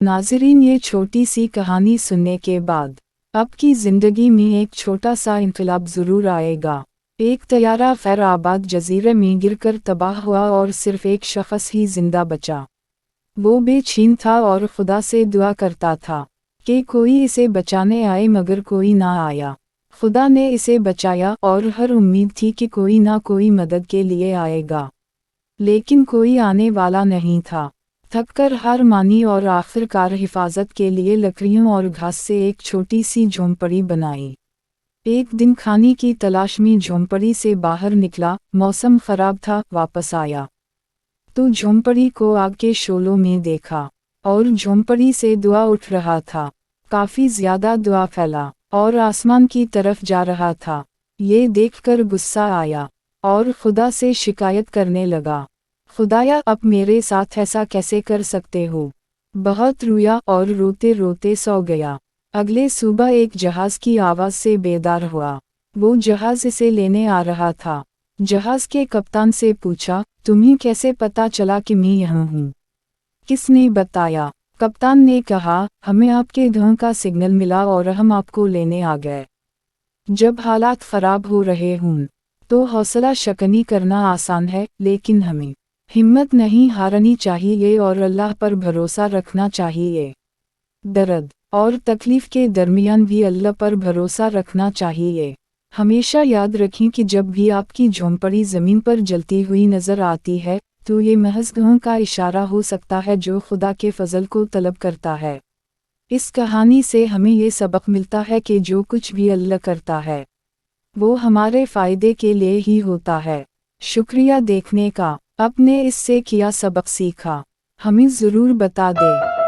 नाज़रीन, ये छोटी सी कहानी सुनने के बाद आपकी ज़िंदगी में एक छोटा सा इनकलाब ज़रूर आएगा। एक तैयारा फैराबाद जजीरे में गिरकर तबाह हुआ और सिर्फ एक शख्स ही जिंदा बचा। वो बेचैन था और खुदा से दुआ करता था कि कोई इसे बचाने आए, मगर कोई ना आया। खुदा ने इसे बचाया और हर उम्मीद थी कि कोई ना कोई मदद के लिए आएगा, लेकिन कोई आने वाला नहीं था। थककर हार मानी और आखिरकार हिफाजत के लिए लकड़ियों और घास से एक छोटी सी झोंपड़ी बनाई। एक दिन खाने की तलाश में झोंपड़ी से बाहर निकला। मौसम खराब था। वापस आया तो झोंपड़ी को आग के शोलों में देखा और झोंपड़ी से धुआं उठ रहा था। काफी ज्यादा धुआं फैला और आसमान की तरफ जा रहा था। ये देखकर गुस्सा आया और खुदा से शिकायत करने लगा, खुदाया, अब मेरे साथ ऐसा कैसे कर सकते हो। बहुत रोया और रोते रोते सो गया। अगले सुबह एक जहाज की आवाज़ से बेदार हुआ। वो जहाज इसे लेने आ रहा था। जहाज के कप्तान से पूछा, तुम्हें कैसे पता चला कि मैं यहाँ हूँ? किसने बताया? कप्तान ने कहा, हमें आपके धुआं का सिग्नल मिला और हम आपको लेने आ गए। जब हालात ख़राब हो रहे हों तो हौसला शिकनी करना आसान है, लेकिन हमें हिम्मत नहीं हारनी चाहिए और अल्लाह पर भरोसा रखना चाहिए। दर्द और तकलीफ के दरमियान भी अल्लाह पर भरोसा रखना चाहिए। हमेशा याद रखें कि जब भी आपकी झोंपड़ी ज़मीन पर जलती हुई नज़र आती है तो ये महज धुआं का इशारा हो सकता है जो खुदा के फजल को तलब करता है। इस कहानी से हमें ये सबक मिलता है कि जो कुछ भी अल्लाह करता है वो हमारे फ़ायदे के लिए ही होता है। शुक्रिया देखने का। आपने इससे क्या सबक सीखा, हमें ज़रूर बता दें।